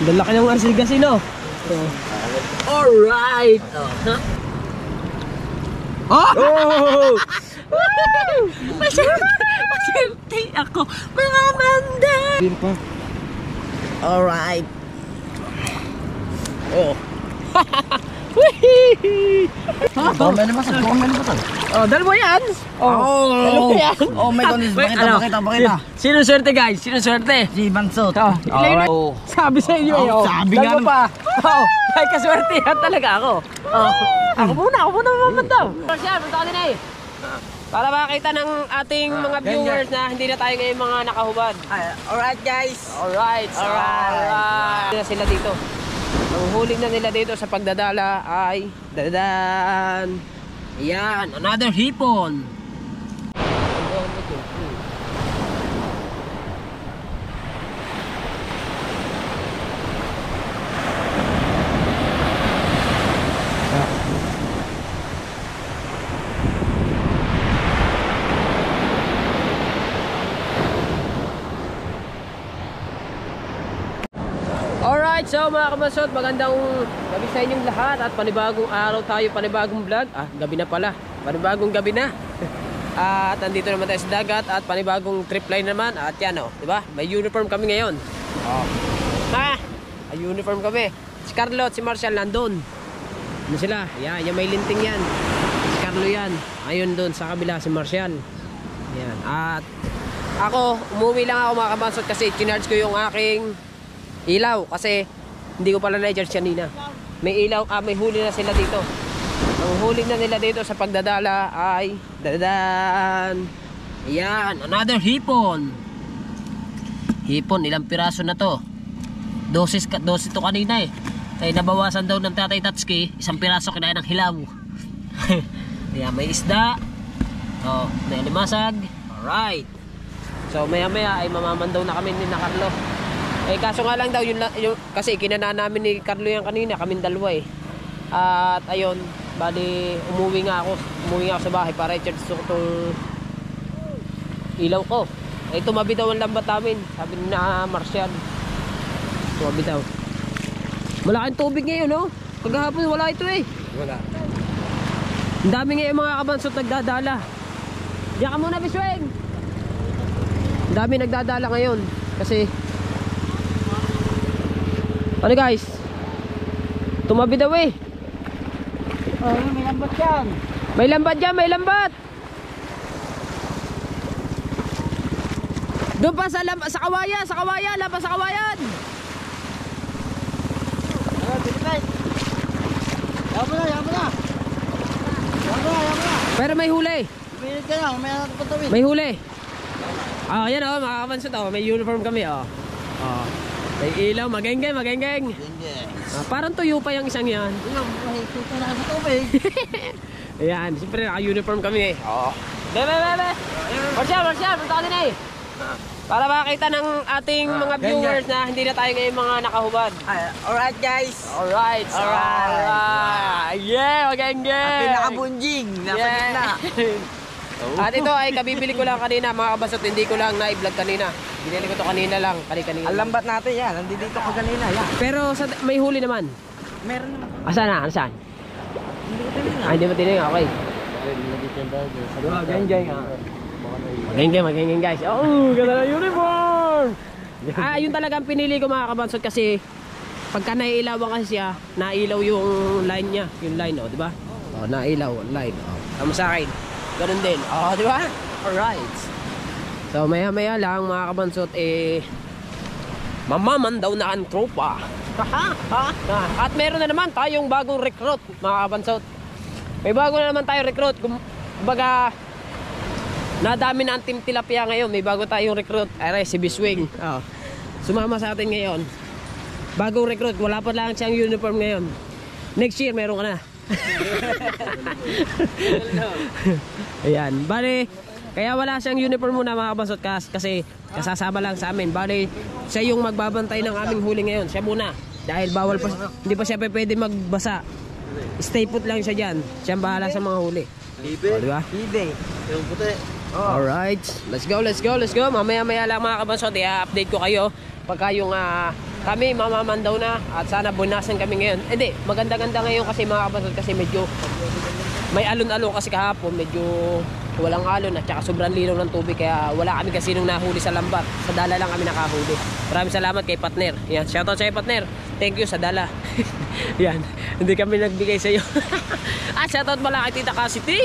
Dala ka ng Arcel Casino. Alright. Oh! Maserte ako, mga manda. Alright. Oh. May naman pa. Oh, dal mo yan. Oh, dal mo yan. Oh my goodness, bakit? Sino swerte guys? Sino swerte? Si Bansot. Alright. Sabi sa inyo eh. Sabi nga pa. Ay kaswerte yan talaga ako. Ako muna mamandaw. Marcial, punta ka din eh. Para makita ng ating mga viewers na hindi na tayo ngayon mga nakahubad. Alright guys. Alright. Sila dito. Ang huli na nila dito sa pagdadala ay dadan. Ayan, another hipon. Alright, so mga kamasot, magandang gabi sa inyong lahat at panibagong araw tayo, panibagong vlog. Gabi na pala, panibagong gabi na. At andito naman tayo sa dagat at panibagong trip line naman. At yan di ba? May uniform kami ngayon. May uniform kami. Si Carlo at si Marcial nandun. Ano sila? Yan, yung may linting yan. Si Carlo yan. Ayun doon sa kabila si Marcial. Yan. At ako, umuwi lang ako mga kamasot kasi chinarge ko yung aking ilaw kasi hindi ko pala na-charge kanina. May ilaw, may huli na sila dito. Ang huli na nila dito sa pagdadala ay dadan. Ayan, another hipon. Hipon, ilang piraso na to? Dosis to kanina eh. Ay nabawasan daw ng Tatay Tatsuki, isang piraso kinain ng hilaw. Ayan, may isda. May alimasag. Alright. So maya maya ay mamamandaw na kami ni na Carlo. Kaso nga lang daw yung kasi kinana namin ni Carlo yan kanina, kaming dalawa eh. At ayun, bali umuwi nga ako sa bahay para i-charge itong ilaw ko. Tumabi daw ang lambat namin, sabi ni na Marcial. Tumabi daw. Malaking tubig ngayon Kagahapon wala ito eh. Wala. Ang dami ngayon mga kabansot nagdadala. Diyan ka muna Bisweng. Ang dami nagdadala ngayon kasi ano guys? Tumabi daw eh. May lambat yan. May lambat dyan, may lambat. Doon pa sa kawayan, lampas sa kawayan. Yaman na. Pero may huli. Minit ka na, may natapatawin. May huli. Yan mga kabansot may uniform kami May ilaw, magengeng. Parang tuyo pa yung isang yan. Ayan, siyempre naka-uniform kami eh. Bebe. Marcial, punta ka din eh. Para makita ng ating mga viewers na hindi na tayo ngayon mga nakahubad. Alright guys. Alright. Yeah, magengeng. Pinakabunjing, nasa gitna. At ito ay kabibili ko lang kanina mga kabasot, hindi ko lang na-vlog kanina. Binili ko to kanina lang, kanina. Ang lambat natin yan, nandito ko kanina yan. Pero may huli naman. Meron naman. Saan? Hindi ko tinignan. Hindi mo tinignan, okay. Magengeng guys. Ganda na uniform. Yun talagang pinili ko mga kabansot kasi pagka naiilawan kasi siya, nailaw yung line niya, yung line di ba? Nailaw, line. Tama sa akin. Ganun din. Di ba? Alright. So maya lang mga kabansot mamamandaw na ang tropa. At meron na naman tayong bagong recruit mga kabansot. May bago na naman tayong recruit. Kumbaga nadami na ang team tilapia ngayon. May bago tayong recruit. Si Biswing. Sumama sa atin ngayon. Bagong recruit. Wala pa lang siyang uniform ngayon. Next year meron ka na. Ayan, bali kaya wala siyang uniform muna mga kabasot kasi kasasama lang sa amin. Bali siya yung magbabantay ng aming huli ngayon. Siya muna dahil bawal pa, hindi pa siya pwede magbasa. Stay put lang siya dyan. Siya ang bahala sa mga huli. Diba? Yung puti. Alright, let's go. Mamaya lang mga kabasot, i-update ko kayo pagka yung kami mamamandaw na at sana bunasan kami ngayon. Hindi, maganda-ganda ngayon kasi mga kabansot kasi medyo may alon-alon kasi kahapon, medyo walang alon at saka sobrang linaw ng tubig kaya wala kami kasi nung nahuli sa lambat. Sa dala lang kami nakahuli. Maraming salamat kay partner. Yan, shoutout sa iyo partner. Thank you sa dala. Yan, hindi kami nagbigay sa iyo. At shoutout pala kay Tita Cassidy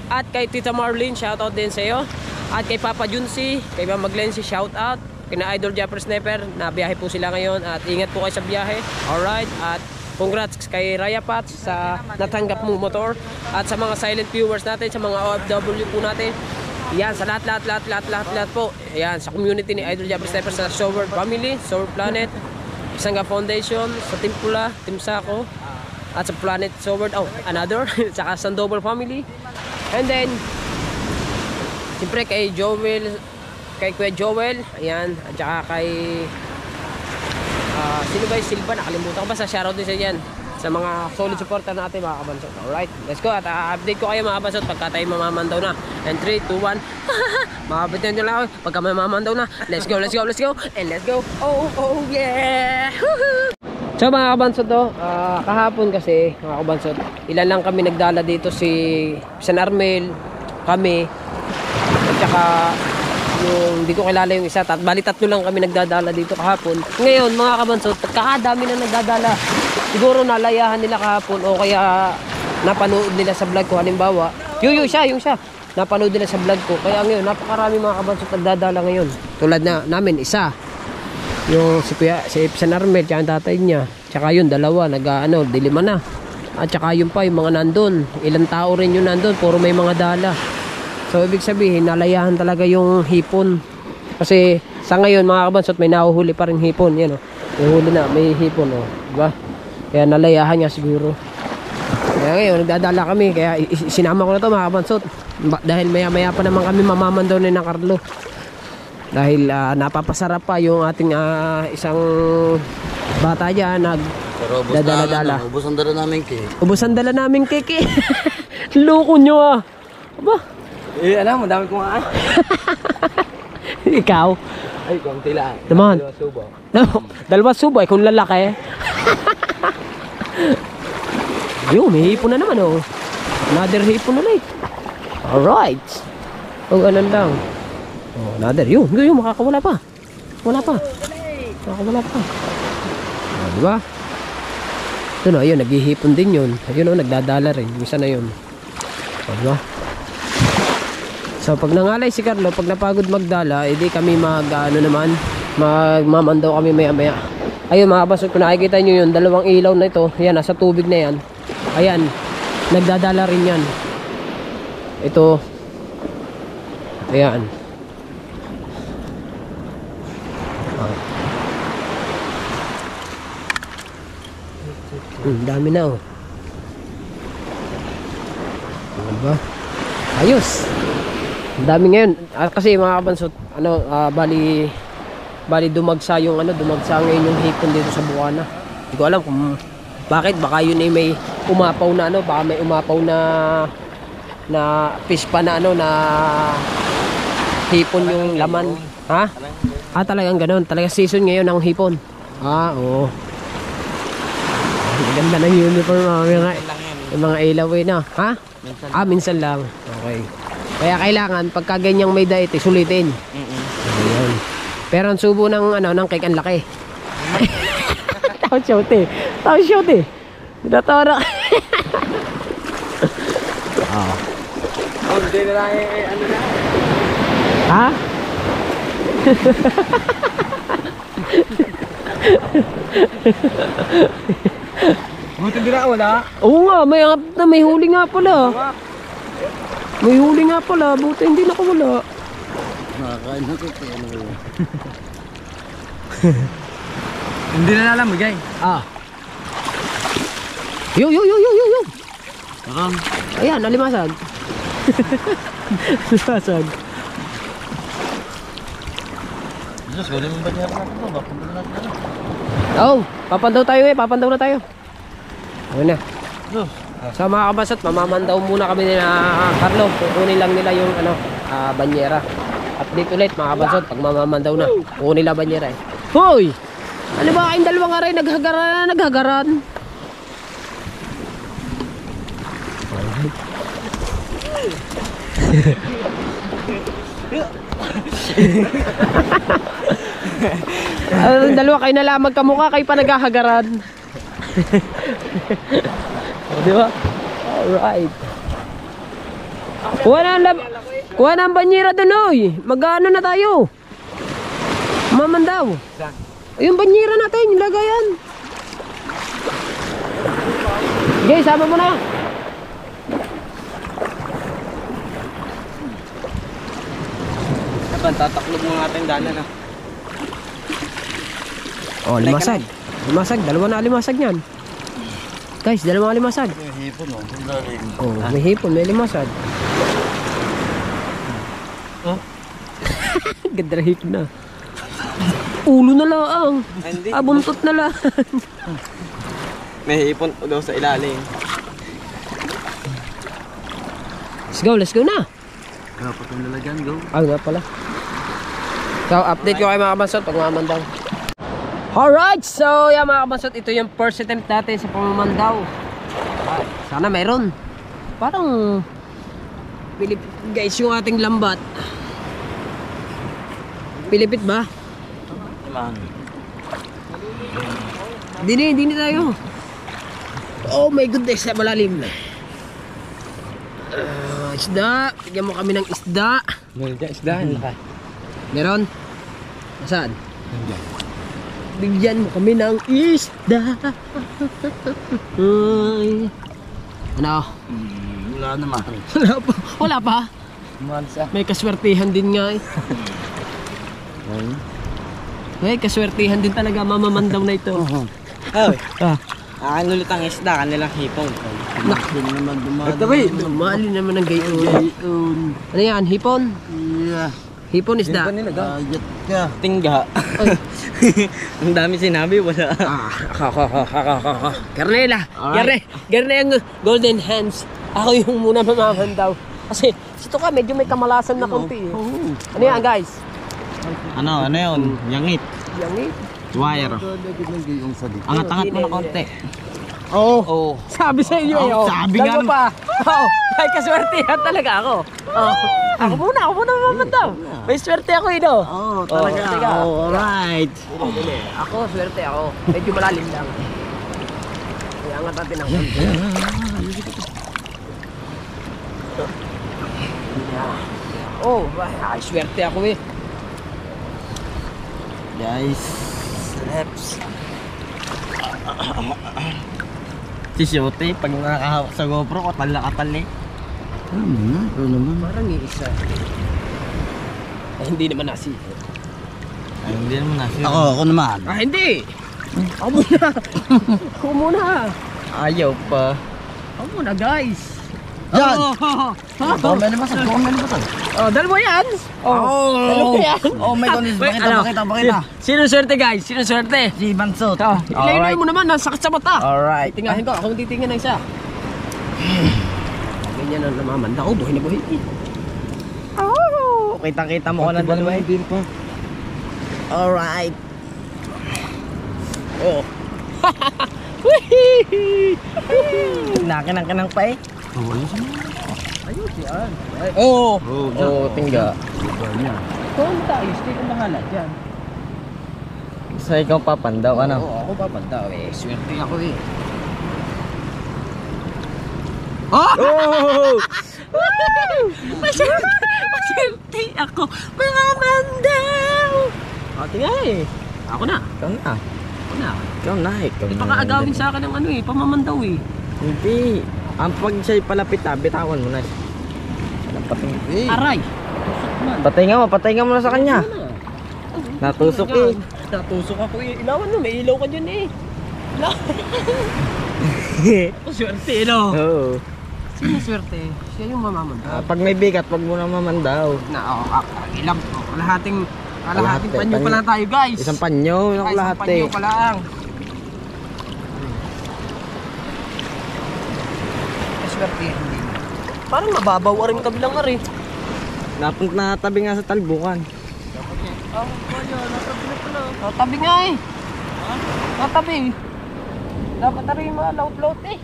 at kay Tita Marlene, shoutout din sa iyo. At kay Papa Junsi, kay Mama Glency, shoutout. Kina Idol Japper Sniper, nabiyahe po sila ngayon at ingat po kayo sa biyahe. Alright, at congrats kay Raya Pats sa natanggap mong motor at sa mga silent viewers natin, sa mga OFW po natin. Yan, sa lahat po. Yan, sa community ni Idol Japper Sniper, sa Sower Family, Sower Planet, Sangga Foundation, sa Team Pula, Team Sako, at sa Planet Sower, another, saka Sandoval Family. And then, siyempre kay Joel, kay Kuya Joel, ayan, at saka kay sino ba yung Silva, nakalimutan ko, basta shoutout din sa yan sa mga solid supporter natin mga kabansot. Alright, let's go at update ko kayo mga kabansot pagka tayo mamamandaw na. And 3, 2, 1 makapit nyo lang ako pagka mamamandaw na. Let's go, and let's go. Oh yeah. So mga kabansot, kahapon kasi mga kabansot, ilan lang kami nagdala dito, si San Armel, kami, at saka yung hindi ko kilala yung isa, bali tatlo lang kami nagdadala dito kahapon. Ngayon mga kabansot, pagkakadami na nagdadala, siguro nalayahan nila kahapon o kaya napanood nila sa vlog ko. Halimbawa, yung siya napanood nila sa vlog ko, kaya ngayon napakarami mga kabansot nagdadala ngayon. Tulad na namin, isa yung si San Armel, tsaka yung tatay niya, tsaka yun dalawa, dilima na, at tsaka yun pa yung mga nandun, ilang tao rin yung nandun, puro may mga dala. So ibig sabihin, nalayahan talaga yung hipon. Kasi sa ngayon mga kabansot, may nahuhuli pa rin hipon. Yan, may huli na, may hipon, diba? Kaya nalayahan niya siguro. Kaya ngayon, nagdadala kami. Kaya sinama ko na to mga kabansot. Dahil maya-maya pa naman kami mamamandaw na ng Carlo. Dahil napapasarap pa yung ating isang bata dyan. Nagdadala-dala. Ubus ang dala namin cake. Ubus ang dala namin cake. Loko nyo Aba? Alam mo, dami kong Ikaw? Ay, konti lang. Naman. Dalawa subo. Kung lalaki. Yun, may hipon na naman Another hipon na Alright. Ganun lang. Another. Yun, makakawala pa. Makakawala pa. Diba? Ito ayun, naghihipon din yun. Ayun nagdadala rin. Isa na yun. Diba? So pag nangalay si Carlo, pag napagod magdala, edi kami magmamandaw kami maya-maya. Ayun mga kabansot, kung nakikita nyo yun, dalawang ilaw na ito, yan, nasa tubig na yan. Ayan, nagdadala rin yan. Ito, ayan. Dami na diba? Ayos. Ang dami ngayon kasi mga kabansot, bali dumagsa yung dumagsa ngayon yung hipon dito sa Buana. Hindi ko alam kung bakit, baka yun ay may umapaw na baka may umapaw na fish pa na na hipon yung laman. Ha? Talagang ganoon. Talaga season ngayon ng hipon. Oo. Ang ganda ng uniform yung mga ilaw na. Ha? Minsan lang. Okay. Kaya kailangan pagka ganyang may dait, sulitin. Ayun. Pero ang subo ng cake ang laki. Tao shoot Dito na. Hindi na lang na. Ha? Buti dira wala. Oo nga, may huli nga pala. Buti hindi nakawala. Nakakain na ko. Hindi na alam, Migay. Yo. Ayan, nalimasag. Limasag. Jesus, galing mo ba niya natin ito? Papunta natin Papandaw na tayo. Ano na? Sa mga kabasat, mamamandaw muna kami na Carlo. Kukunin lang nila yung banyera. Update ulit mga kabasat, pag mamamandaw na. Kukunin nila banyera Hoy! Ano ba kayong dalawa nga rin naghagaran? Dalawa kayo na lang magkamukha, kayo pa naghahagaran. Di ba? Alright. Kuha na ang banyera doon, oy. Mag-ano na tayo? Mamandaw. Yung banyera natin, yung lagayan. Okay, sama mo na. Tataklog mo natin dalan ah. Oh, limasag. Limasag, dalawa na limasag niyan. Guys, dalawa limasag. May hipon oh. Oh, may hipon, may limasag. Oh? Ganda na hipon na. Ulo na lang. Buntot na lang. May hipon daw sa ilalim. Let's go na. Dapat yung lalagyan, go. Nga pala. So, update ko kayo mga kabansot pag mamandaw. Alright, so yan mga kabansot, ito yung first attempt natin sa pamamandaw. Sana meron. Parang Pilipit guys yung ating lambat. Pilipit ba? Dini tayo. Oh my goodness, malalim. Isda, bigyan mo kami ng isda. Meron dyan isda. Meron? Saan? Bigyan mo kami ng isda. Ano? Wala naman. Wala pa? May kaswertihan din nga eh. May kaswertihan din talaga mamamandaw na ito. Akin ulit ang isda, kanilang hipon. Dumali naman ang gayon. Ano yan? Hipon? Yeah. Hipon isda? Ayat ka. Tingga. Ang dami sinabi, wala. Garnela. Garne ang golden hands. Ako yung muna mamamandaw. Kasi ito ka, medyo may kamalasan na konti. Ano yan guys? Ano yun? Yangit. Yangit? Wire. Angat-angat mo na konti. Oo. Sabi sa inyo eh. Sabi nga naman. Pa. May kaswertihan talaga ako. Ako muna mamamandaw. May swerte ako eh no? Talaga. Alright. Ako, swerte ako. Medyo malalim lang. Kaya angat natin ang konti. Ay, swerte ako eh. Guys, reps. Si Shote, pag nakahawak sa GoPro, katal na katal eh. Ano naman? Parang iisa. Ay, hindi naman nasi. Ay, hindi naman nasi. Ako naman. Hindi! Ako muna! Ayaw pa. Ako muna guys! Yan! May naman sa dalawa yan! Dalawa yan! Oh my goodness, bakit? Sino swerte guys? Sino swerte? Si Bansot. Ilayin mo naman, nasakit sa mata. Alright. Tingahin ko, ako titingin ng isa. Ganyan ang namamanda ko, buhay na buhay. Kita-kita mo ko na dalawa eh. Alright. Nakinang pa eh. Ayun siya. Tingga. Kung tayo, stay kong bahala dyan. Sa ikaw papandaw, ano? Oo, ako papandaw eh. Swerte ako eh. Maswerte ako. Mga mandaw! Tingnan eh. Ako na. Ikaw na. Hindi pa kaagawin sa akin ng ano eh, pamamandaw eh. Hindi. Ang pag siya'y palapit na, bitawan mo na. Aray! Patay nga mo na sa kanya. Natusok eh. Natusok ako eh. Ilawan mo, may ilaw ka dyan eh. Swerte no? Oo. Sino swerte? Siya yung mamamandaw. Pag may bigat, wag mo na mamandaw. Ilang, kalahating panyo pa lang tayo guys. Isang panyo, Isang panyo pa lang. Swerte hindi. Parang mababaw rin kabilang ari. Natabi nga sa talbukan. Natabi nga eh. Matabi. Dapat na rin yung mga laut-laut eh.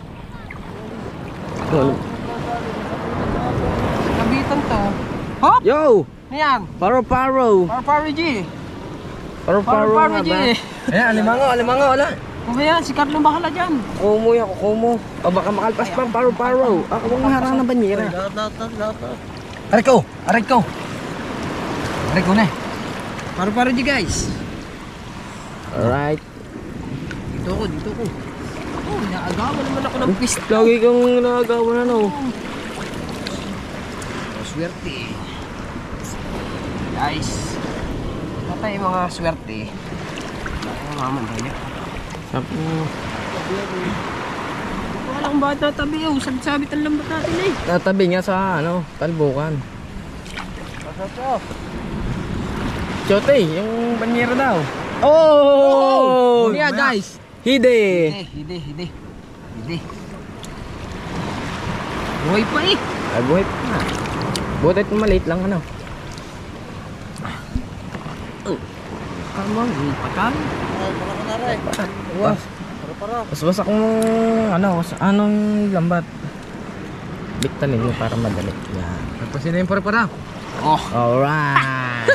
Kabitan to. Hop! Yo! Niyan. Paro-paro. Paro G. Paro-paro nga ba? Ayan, alimango, wala. Kung yan, si Carlo bahala dyan. Kumo yan, kumo. O baka makalpas pa, paro-paro. Ako huwag maharang na banyera. Aray ko na eh. Paro G guys. Alright. Dito ko. Oh, inaagawan naman ako ng pista. Lagi kang nagagawa na no. Swerte. Guys. Patay yung mga swerte. Maman tayo. Sapo. Wala kang bakit natabi oh. Sabit ang lambat natin eh. Natabi nga sa talbukan. Chote, yung banyera daw. Oh! Yeah guys. Hide. Hide. Buhay pa eh. Ay, buhay pa. Butit maliit lang ano. Tama, pakan. Wow. Bas-bas akong anong lambat. Biktanin mo para madali. Yan. Tapos na yung para. Oh. Alright.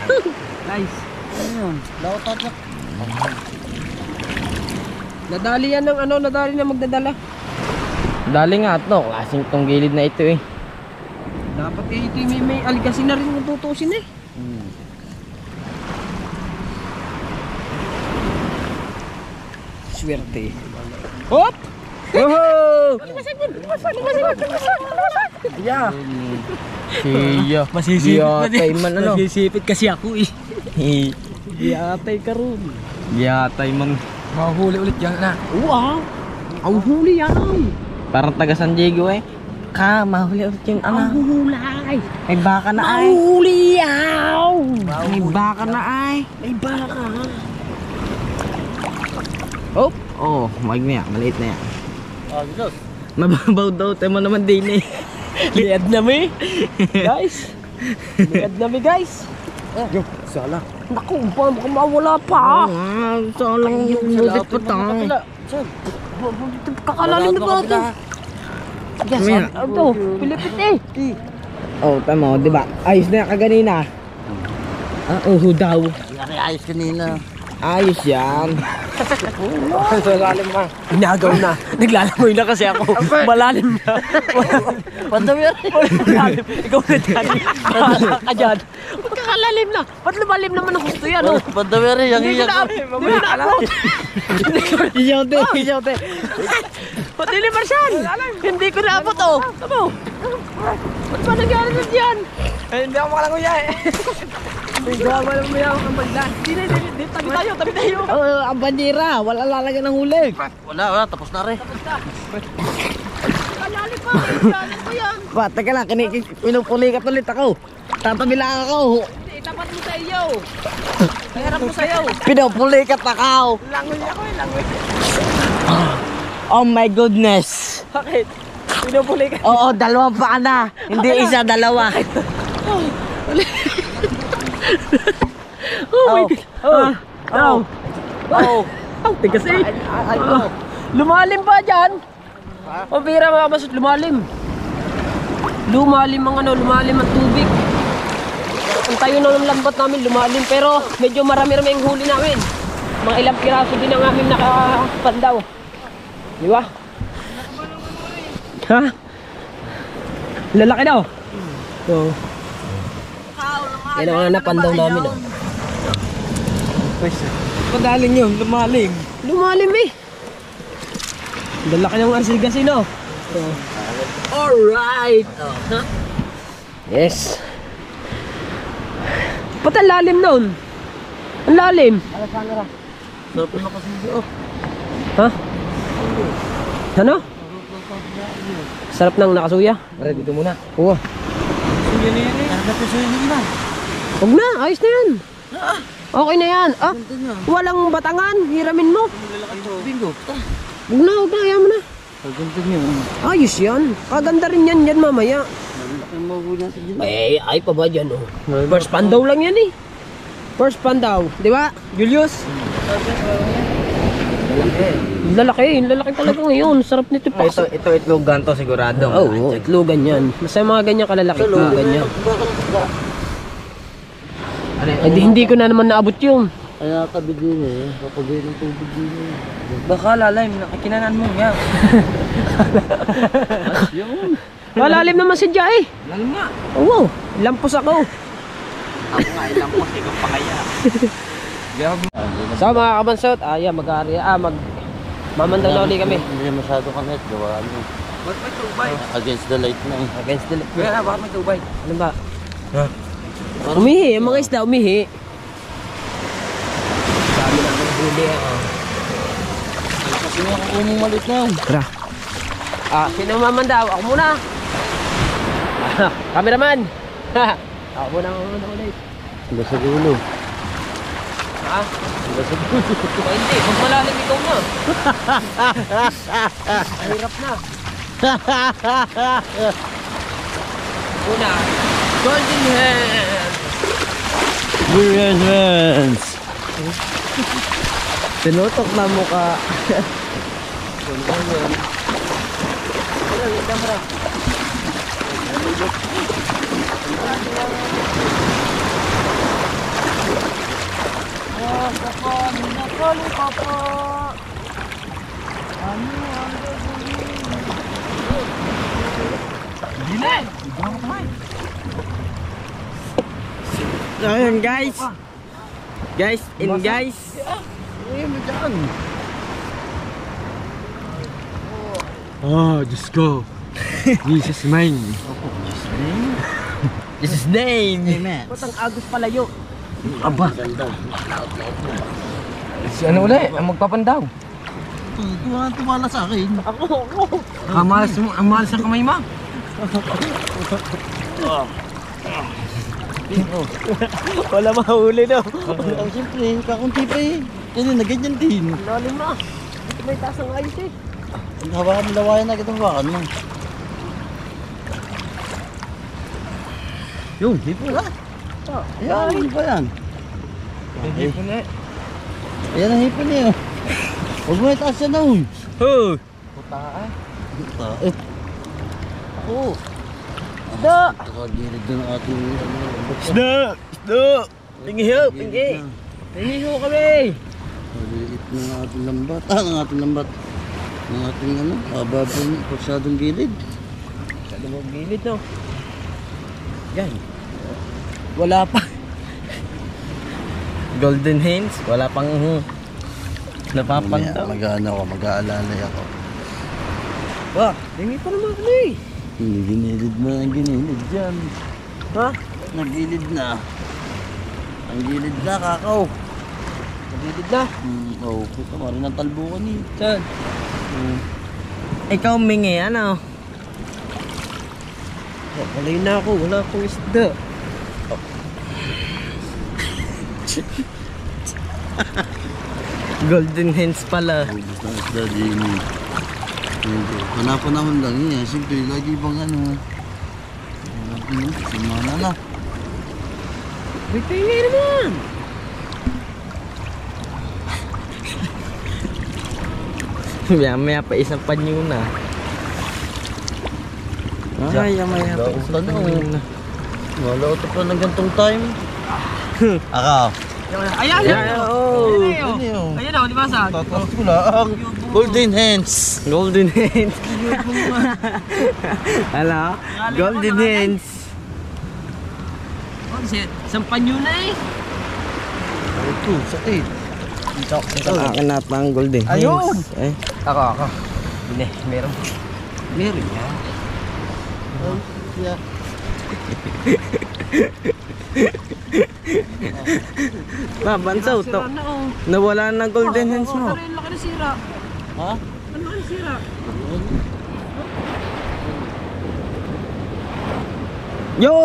Nice. Ayun. Nadali yan ng nadali na magdadala. Dali nga ito. Klaseng tong gilid na ito eh. Dapat ito may aligasin na rin yung tutusin eh. Swerte. Hop! Woohoo! Limasag! Yeah. Siya. Masisipit man ano. Masisipit kasi ako eh. Yatay ka ron. Yatay man. Mahuli ulit yan na. Wow! Ang huli yan! Parang taga San Diego eh. Mahuli ulit yung Ang hulay! May baka na ay. Mahuli yan! May baka na ay. May baka! Oh, maliit na yan. Mababaw daw, tema naman din eh. Liad na mi! Guys! Liad na mi guys! Yo, sala. Naku, baka mawala pa! Salang bulit pa tayo. Kakalalim na ba ito? Yes, ito, pilipit eh! Oh, tama, di ba? Ayos na yan kaganina. Daw. Ayos kanina. Ayos yan. Salalim ma. Inagaw na. Naglalamoy na kasi ako. Malalim na. Pandami yan. Malalim. Ikaw na dyan. Ka dyan. Magkakalalim na. Ba't lumalim naman ang gusto yan? Oh? Pandami yan. Yang Hindi ko iyak. na-upload. Iyote. Pati ni Marcial. Hindi ko na-upload oh. Tama. Ba't ba nangyari na dyan? Hindi ako makalanguya eh. Gawa lang mo yan ang magdan. Hindi, tabi tayo. Ang bandera, wala lalagyan ng huli. Wala. Tapos na rin. Kalalim pa. Kalalim pa yan. Pa, teka lang, pinupulikat ulit ako. Tatabi lang ako. Hindi, tapat mo sa iyo. Mahirap mo sa iyo. Pinupulikat ako. Langoy ako eh, langoy. Oh my goodness. Bakit? Pinupuli ka. Oo, dalawang paa na. Hindi isa, dalawa. Oh my God. Oh, tigas eh. Lumalim ba dyan? O bira mga basot, lumalim. Lumalim ang tubig. Ang tayo na ng lambat namin, lumalim. Pero medyo marami-rami ang huli namin. Mga ilang piraso din ang aming nakapandaw. Di ba? Ha? Lalaki daw. Oo. Yan ang mga napandaw namin. Oh. Padaling yun, lumaling. Lumalim eh. Lalaki ng arsigasin oh. Alright. Yes. Ba't ang lalim nun? Ang lalim. Sarap na kasi oh. Ha? Ano? Sarap ng nakasuya. Pare, dito muna. Oo. Huwag na, ayos na yan. Okay na yan. Ah, walang batangan. Hiramin mo. Bingo. Huwag na, ayaw mo na. Ganda niyo. Ayos yan. Kaganda rin yan yan mamaya. Ang mahuli natin dyan. Ay pa ba dyan oh. First pandaw lang yan eh. First pandaw. Di ba, Julius? Lalaki talaga ngayon. Sarap nito pa. Ito itlogan to sigurado. Oo, itlogan yan. Basta yung mga ganyan kalalaki, itlogan yan. Ay, hindi ko na naman naabot yung. Kaya tabi din eh. Kapagay ng tubig din eh. Baka lalay, kinanan mo nga. Yun. Malalim naman si Jai eh. Lalim nga. Oo, lampos ako. Ako nga, ilang po, ikaw pa kaya. So mga kabansot, mamandaw na ulit kami. Hindi na masyado kanet. Gawa ano. Ba't may tubay? Against the light na eh. Against the Kaya bakit may tubay? Ano ba? Umihi, yung mga isda umihi. Dami na ang huli. Kasi nga kukunin malit na yun. Tara. Sino mamandaw? Ako muna. Cameraman. Ako muna ulit. Hanggang sa gulo. Ha? Hindi, pag malalim ikaw na. Mahirap na. Una, golden hand. Good hands. Tinutok na mukha. Ayan guys. Guys, guys. Oh, just go. This is mine. This is name. Amen. Ba't ang agos palayo? Aba. Si ano ulit? Ang magpapandaw. Tumala sa akin. Ang malas ng kamay mo. Wala mahuli no. Oh, siyempre, kakunti pa eh. Yan na ganyan din. Lalim na. May taas ang ayos eh. Hawakan mo lawayan na kitang hawakan mo. Yung, hipon ha? Ayan, hindi pa yan. Hipon na. Ayan ang hipon niya. Huwag mo itaas yan na uy. Putaan. Eh. Oo. Isda! Nakagilid na ng ating Isda! Tingi ho, tingi. Tingi ho kami! maliit na ng ating lambat. Ng ating lambat. Ng ating ano, ababang porsyadong gilid. Sa lumang gilid no. Yan. Wala pa. Golden hands, wala pang napapandaw. Mag-ano ako, mag-aalalay ako. Wah, tingi pa naman kami eh. Hindi ginilid mo ang ginilid dyan. Ha? Nagilid na. Ang gilid na, kakaw. Nagilid na. Oo, puta mo rin ang talbukan eh. Saan? Ikaw mingi, ano? Walay na ako, wala akong isda. Golden hands pala. Ubus na isda, Jimmy. Hanapan naman lang niya. Siyempre, lagi bang ano. Simana na. May tingi naman. Maya pa isang panyo na. Ay, maya pa isang panyo na. Wala ko pa ng gantong time. Ako. Ayan! Oh. Ayan o, di ba saan? Tatas ko lang. Golden hands. Golden hands. Hala, golden hands. Oh, sampanyo na eh. Ito, sakit. Akin na pa ang golden hands. Ayun! Eh. Ako. Hindi, meron. Meron yan. Yeah. Bansaw to. Sira na oh. Nawala na golden hands mo. Ano yung laki na sira? Ha? Ano yung sira? Yo!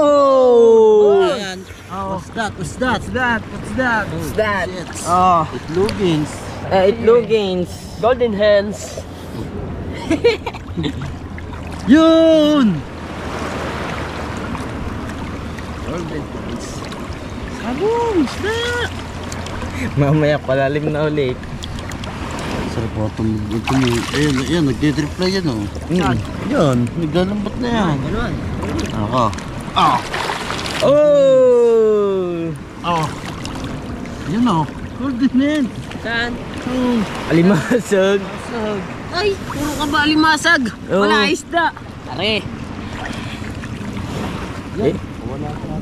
Ayan. What's that? What's that? What's that? What's that? Shit. Oh, Itlugins. itlugins. Golden hands. Yun! Golden hands. Sabong! Isda! Mamaya palalim na ulit. Sarap po itong ito mo. Ayan, nagtitriply yan oh. Yan, naglalambot na yan. Ganun. Ako. Oh! Yan oh. Golden man. Saan? Alimasag. Ay, puro ka ba alimasag? Wala isda. Are.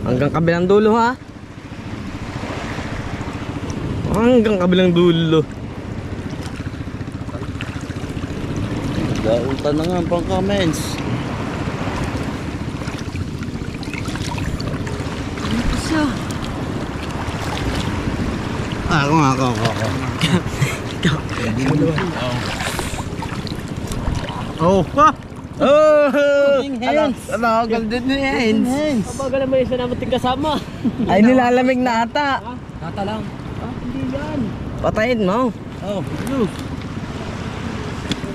Hanggang kabilang dulo ha. Hanggang kabilang dulo. Gautan na nga ang pang-comments. Isa. Ako. Oh! Oh! Hands. Ano? Golden hands. Kabaga naman isa naman ting kasama. Ay, nilalamig na ata. Tata lang. Hindi yan. Patayin mo. Oh, look.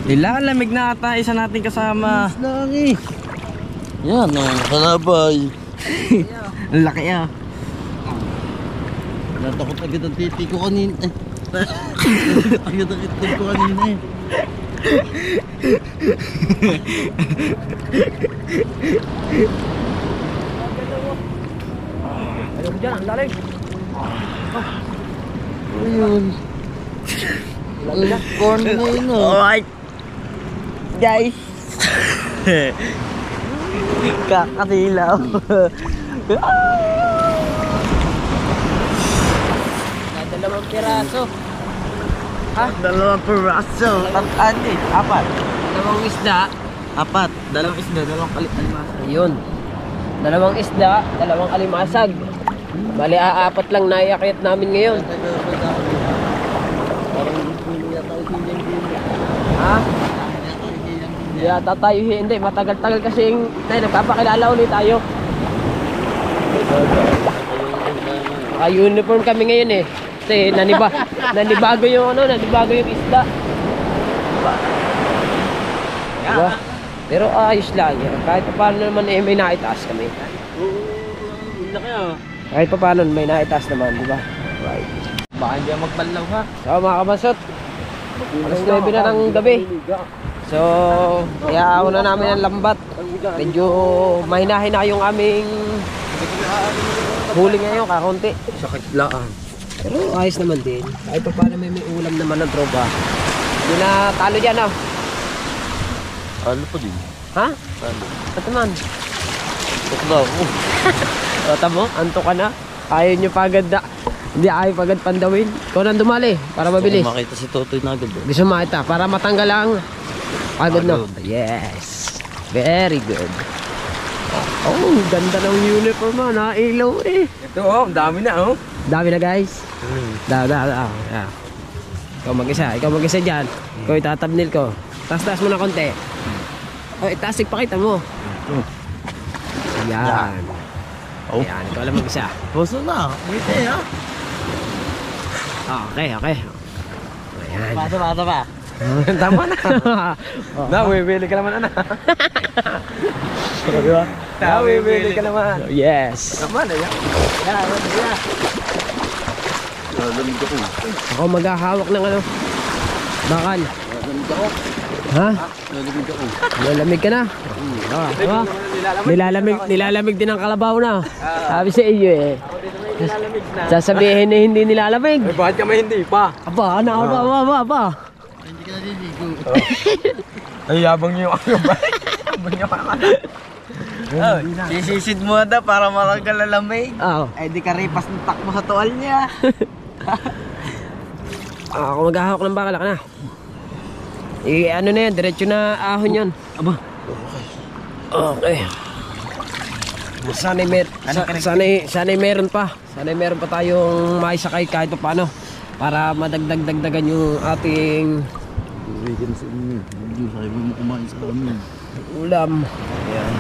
Nilalamig na ata isa nating kasama. Langi. Yan oh, kalabay. Ang laki ah. Natakot agad ang titi ko kanina. Agad ang itlog ko kanina eh. Ano mo dyan? Ang lalim. Ayun. Ang corn na yun oh. Alright. Guys. Kakasilaw. Dalawang piraso. Dalawang peraso. Apat. Dalawang isda. Apat. Dalawang isda. Dalawang alimasag. Ayun. Dalawang isda, dalawang alimasag. Bali, aapat lang naiakyat namin ngayon. Ha? Hindi yata tayo, hindi. Matagal-tagal kasi nagpapakilala ulit tayo. Uniform kami ngayon eh. Kasi nanibago yung isda. Diba? Pero ayos lang yan. Kahit pa paano naman eh, may naitaas kami. Kahit pa paano may naitaas naman, di ba? Right. Baka hindi magpalaw ha. So mga kabasot, alas 9 na ng gabi. So, iaaw na namin ang lambat. Medyo mahina-hina yung aming huli ngayon, kakunti. Sakit lang. Pero ayos naman din. Kahit pa paano may ulam naman ng tropa. Hindi na talo dyan ah. Ano pa din? Ha? Ano? Ito man. Bakla ako. O tamo, anto ka na. Ayaw nyo pagad na. Hindi ayaw pagad pandawin. Ikaw nang dumali para mabilis. Gusto ko makita si Totoy na agad. Gusto makita para matanggal ang pagod no. Yes. Very good. Oh, ganda ng uniform mo. Nailaw eh. Ito oh, ang dami na oh. Dami na guys. Yeah. Ikaw mag-isa dyan. Ikaw itatabnil ko. Taas-taas mo na konti. Oh, itaas, ipakita mo. Yan. Oh. Yan, ikaw lang mag-isa. Boso na. Wait ha. Okay. Ayan. Bata pa. Tama na. Na, bibili ka naman anak. Diba? Bibili ka naman. Yes. Naman ayan. Lalamig ako. Ako maghahawak ng ano. Bakal. Lalamig ako. Ha? Lalamig ako. Lalamig ka na. Diba? Nilalamig din ang kalabaw na. Sabi sa iyo eh. Sasabihin na hindi nilalamig. Eh, bakit kami hindi pa? Aba, aba. Hindi ka naliligo. Ay, yabang niyo ako ba? Yabang niyo ako. Sisisid mo na para makagal lalamig. Oo. Ay, di ka ripas ng takbo sa tuwal niya. Ako maghahawak ng bakal ka na. Ano na yan, diretso na ahon yun. Aba. Okay. Sana'y meron pa. Sana'y meron pa tayong maisakay kahit pa paano. Para madagdag-dagdagan yung ating Weekend sa inyo. Hindi sabi mo kumain sa amin. ulam. Ayan.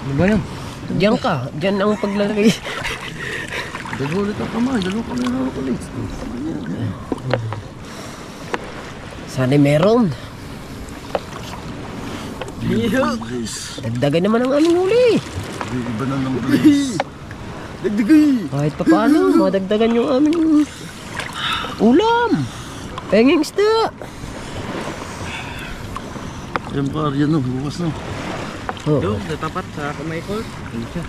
Ano ba yan? Diyan ka. Diyan ang paglalagay. Dagulit ang kamay. Dalawa kami na ako ulit. Sana'y meron. Dagdagan naman ang aming huli. Iba na ng place. Dagdagay. Kahit pa paano, madagdagan yung aming ulam. Penging isda. Yan par, yan no, bukas no. Oh. Doon, sa tapat sa kamay ko. Ano siya?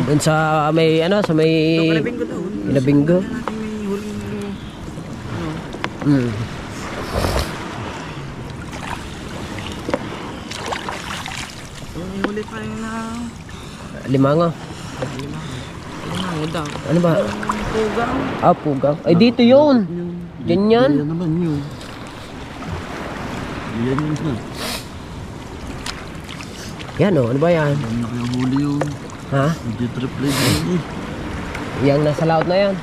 Doon sa may ano, sa may Kalabing ko doon. Ilabinggo. Natin may huling Mm. may huli pa yung na... Limango. Limango daw. Ano ba? Pugang. Ah, pugang. Ay, dito yun. Diyan yan. Yan naman yun. Yan yun na. Yan oh, ano ba yan? Yan na kaya huli yun. Ha? Hindi triple yun eh. Yang nasa laot na yan.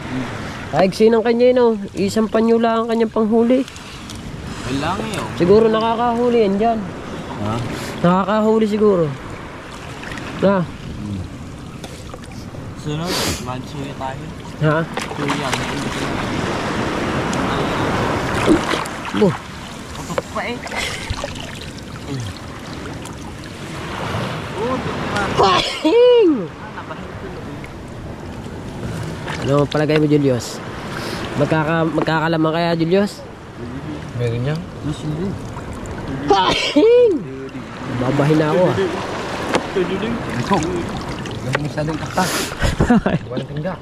Kahit sinang kanya yun oh. Isang panyo lang ang kanyang panghuli. Kailangan yun. Siguro nakakahuli yan dyan. Ha? Nakakahuli siguro. Na. Sunod, magsuya tayo. Ha? Suya. Oh. Patok pa eh. Oh, pa. Pahing! Ano palagay mo, Julius? Magkakalaman kaya, Julius? Meron niya? Mas hindi. Pahing! Babahin na ako ah. Ito. Gawin mo sa doon kata. Walang tingga.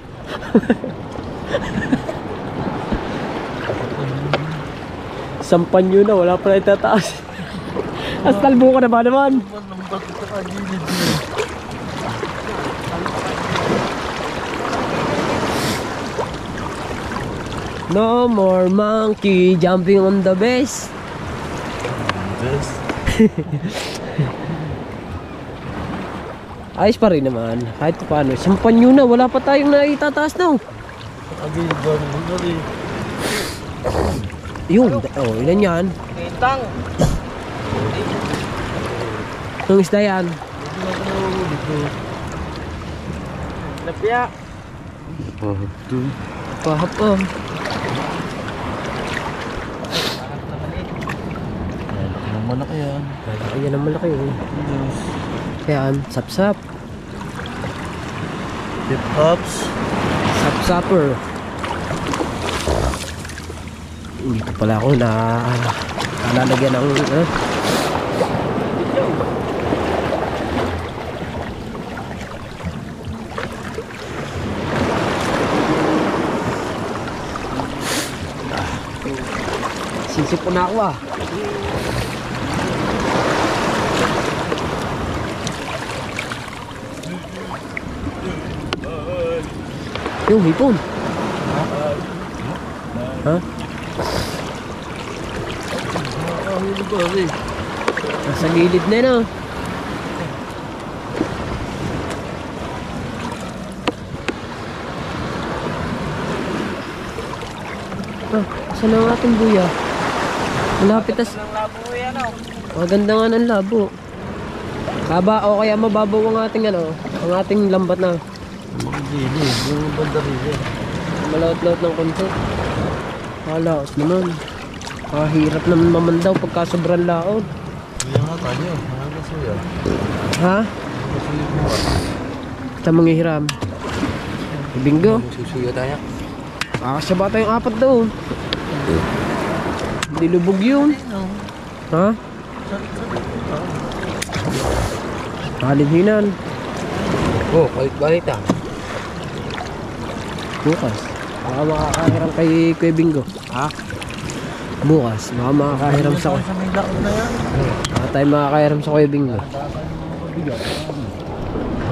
Sampan nyo na, wala pa na itataas. As talbo ka na ba naman? No more monkey jumping on the base. Best. Ayos pa rin naman. Kahit paano. Sampan nyo na, wala pa tayong naitataas na. Abi, gano'n na rin. Yun, oh, ilan yan? Kitang. Anong isda yan? Lapya. Ito. Pahap oh. Ang malaki yan. Ayan ang malaki oh. Yes. Ayan, sap-sap. Hip-hops. Sap-sapper. Dito pala ako na lalagyan ng sisip ko na ako ah. Yung hipon. Ha? Nakahuli ba rin? Nasa gilid na yun ah. Saan ang ating buya? Malapit as... Ang labo mo yan oh. Maganda nga ng labo. Haba o kaya mababaw ang ating ano, ang ating lambat na. Makagili. Yung banda rin yan. Malawat-lawat ng konti. Kalaos naman. Kahirap naman mamandaw pagka sobrang laot. Kaya nga tayo. Nakagasuya. Ha? Nakagasuya mo ba? Ito manghihiram. Bingo. Susuyo tayo. Kakasya ba tayong apat doon? Hindi lubog yun. Ha? Kalinhinan. Oh, balik ah. Bukas. Baka makakahiram kay Kuya Bingo. Ha? Bukas. Baka makakahiram sa... Sa may laon na yan. Baka tayo makakahiram sa Kuya Bingo.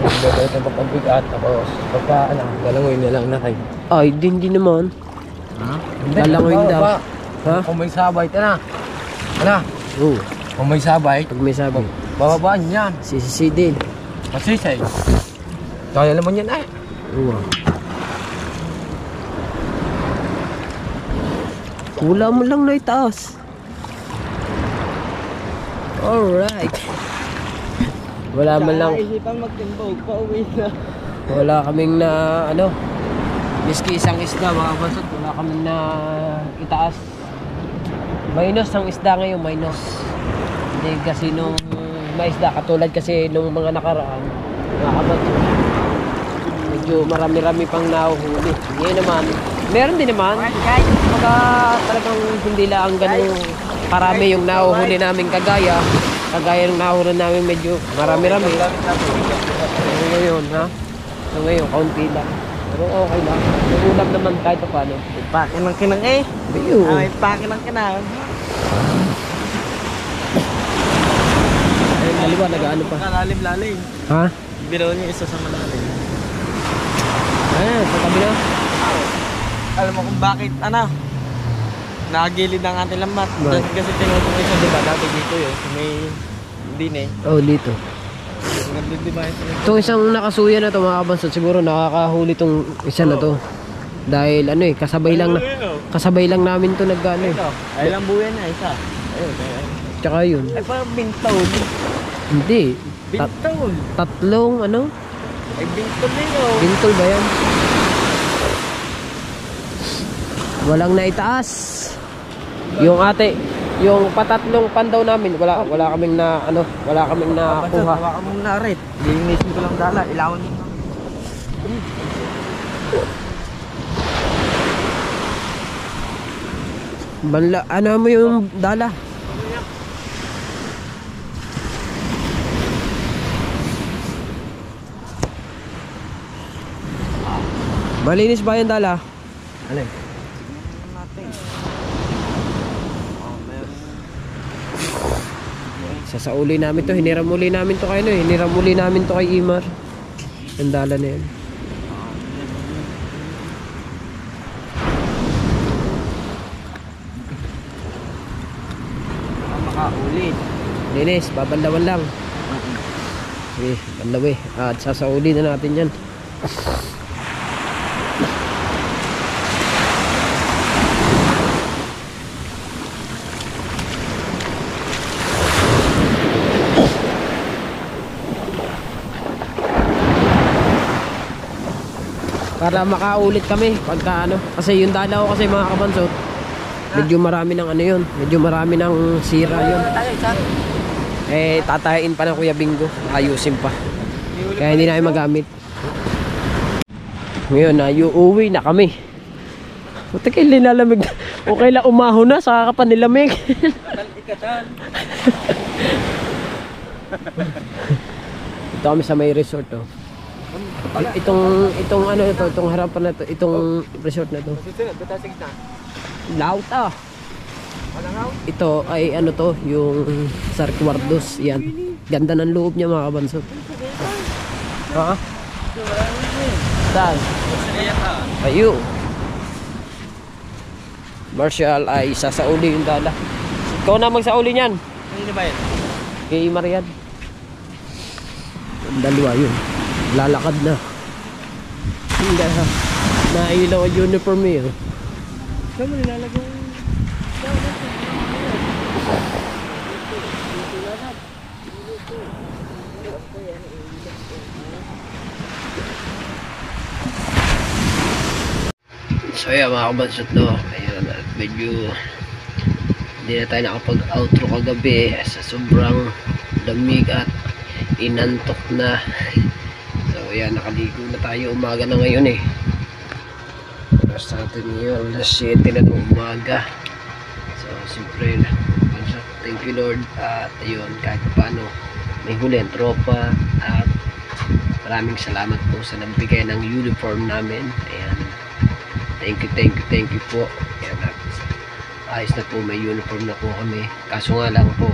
Gagawin ng pagpabigat tapos pagka ano, galangoy na lang na kayo. Ay, hindi naman. Ha? Galangoy daw. Ha? Kung may sabay, tana. Ano? Oo. Kung may sabay, Pag may sabi. bababaan yan. Sisisi din. Masisay. Kaya naman yan eh. Oo. Wala mo lang na itaas. Alright. Wala man lang. Isipang magtimbog, pauwi na. Wala kaming na ano. Miski isang isda mga basot. Wala kaming na itaas. Minus ang isda ngayon, minus. Hindi kasi nung may isda. Katulad kasi nung mga nakaraan. Mga kabasot. Medyo marami-rami pang nahuhuli. Ngayon naman, Meron din naman. Pagka talagang hindi lang ganun karami yung nahuhuli namin kagaya ng nahuhuli namin medyo marami-rami. So ngayon, ha? So ngayon, kaunti lang. Pero okay lang. May ulam naman kahit pa paano. Pake ng kinang eh. Ayun. May pake ng kinang. Ayun, kaliwa, nag-ano pa. Kalalim-lalim. Ha? Bilaw niya isa sa malalim. Ayan, sa tabi na. Alam mo kung bakit, nagilid ang ating lambat. Bakit? Kasi tinutukoy siya, diba? Dati dito yun. May din eh. Oh, dito. Nandun diba yun? Itong isang nakasuya na to mga kabansot, siguro nakakahuli tong isa na to. Dahil ano eh, kasabay lang namin to nag-ano eh. Ito, ay lang buyan na isa. Ayun, ayun. Tsaka yun. Ay parang bintol. Hindi. Bintol. Tatlong ano? Ay bintol na yun. Bintol ba yan? Walang naitaas. Yung ate, yung patatlong pandaw namin, wala kaming nakuha. Hawakan mo na rin. Linisin ko lang dala. Ilawan mo lang. Banla, ano mo yung dala? Malinis ba yung dala? Alin? Sasauli namin to, hiniram uli namin to kay Imar. Yung dala na yan. Makaulit. Linis, babanlawan lang. Sige, banlaw eh. At sasauli na natin yan. Para makaulit kami pagka ano. Kasi yung dala ko kasi mga kabansot, medyo marami ng ano yun. Medyo marami ng sira yun. Eh, tatayin pa ng Kuya Bingo. Ayusin pa. Kaya hindi na magamit. Ngayon na, uuwi na kami. Buti kayo linalamig na. Okay lang umahon na, saka ka pa nilamig. Ito kami sa may resort oh. Itong ano ito, itong harapan na to, itong resort na to. Laut ah. Ito ay ano to, yung Sarquardos, yan. Ganda ng loob niya mga kabansot. Ha? Saan? Ayo. Marshall ay sasauli yung dala. Ikaw na magsauli niyan. Ano ba yan? Kay Marian. Dalawa yun. Lalakad na. Hindi na. Nailaw ang uniform eh. Saan mo nilalagay? So yeah mga kabansot no. Ayun, at medyo hindi na tayo nakapag-outro kagabi sa sobrang lamig at inantok na. So yan, nakaligo na tayo umaga na ngayon eh. Oras natin ngayon, alas 7 na ng umaga. So siyempre, thank you Lord. At ayun, kahit paano may huli ang tropa. At maraming salamat po sa nagbigay ng uniform namin. Ayan, thank you po. Ayan, at ayos na po, may uniform na po kami. Kaso nga lang po,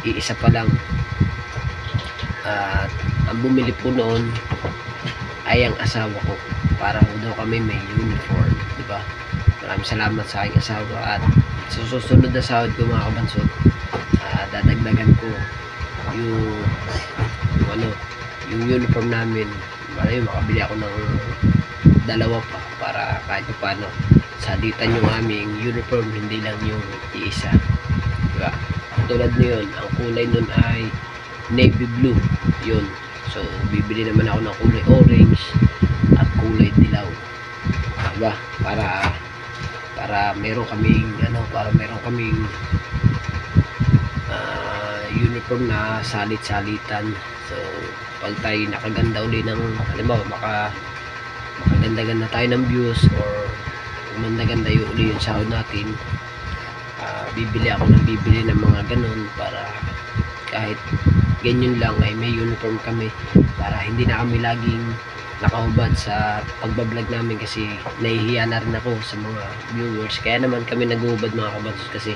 iisa pa lang. At ang bumili po noon ay ang asawa ko para daw kami may uniform, diba? Maraming salamat sa aking asawa. At sa susunod na sahod ko mga kabansot, dadagdagan ko yung uniform namin. Marami, makabili ako ng dalawa pa para kahit paano salitan yung aming uniform, hindi lang yung iisa, diba? Tulad nyo yun, ang kulay nun ay navy blue yun. So bibili naman ako ng kulay orange at kulay dilaw, diba? Para meron kaming uniform na salit-salitan. So pag tayo nakaganda uli ng halimbawa makaganda maganda-ganda tayo ng views or maganda-ganda yung sahod natin, bibili ako ng bibili ng mga ganun para kahit ganyan lang ay may uniform kami para hindi na kami laging nakahubad sa pagbablog namin kasi nahihiya na rin ako sa mga viewers. Kaya naman kami nag-uubad mga kabansos kasi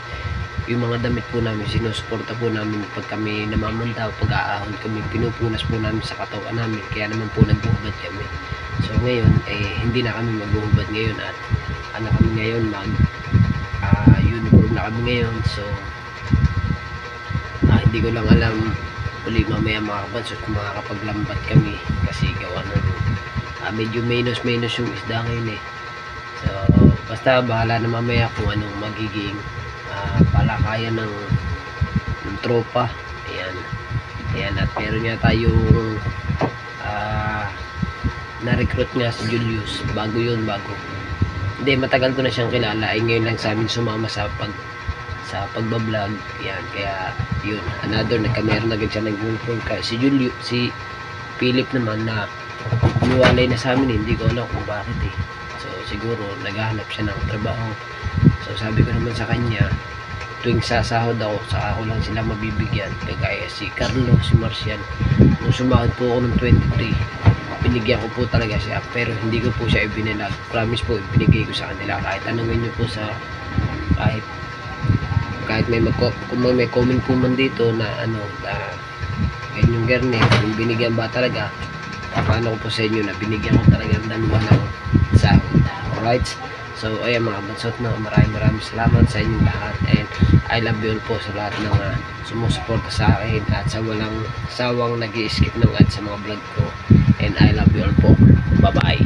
yung mga damit po namin sinusuporta po namin pag kami namamanda, pag aahon kami, pinupunas po namin sa katawan namin, kaya naman po nag-uubad kami. So ngayon hindi na kami mag-uubad ngayon at ano kami ngayon uniform na kami ngayon. So hindi ko lang alam uli mamaya mga kabansos kung makakapaglambat kami kasi gawa ng medyo minus yung isda ngayon so basta bahala na mamaya kung anong magiging palakayan ng tropa. Ayan at meron nga tayong na-recruit nga si Julius, bago hindi, matagal ko na siyang kilala, ay ngayon lang sa amin sumama sa pagbablog. Yan, kaya yun, meron agad siya nag-uniform. Kaya si Julio, si Philip naman na umiwalay na sa amin, hindi ko alam kung bakit so siguro naghahanap siya ng trabaho. So sabi ko naman sa kanya, tuwing sasahod ako, saka ako lang sila mabibigyan. Kagaya si Carlo, si Marcial, nung sumahod po ako ng 23, binigyan ko po talaga siya, pero hindi ko po siya ibinilag. Promise po, ibinigay ko sa kanila. Kahit tanungin nyo po sa kahit may comment po man dito na ganyong garne, kung binigyan ba talaga, paano ko po sa inyo na binigyan ko talaga ng dalawa ng sahod. Alright, so ayan mga bansot, maraming salamat sa inyong lahat, and I love you all po sa lahat ng sumusuporta sa akin at sa walang sawang nag-i-skip ng ads sa mga vlog ko, and I love you all po. Bye bye.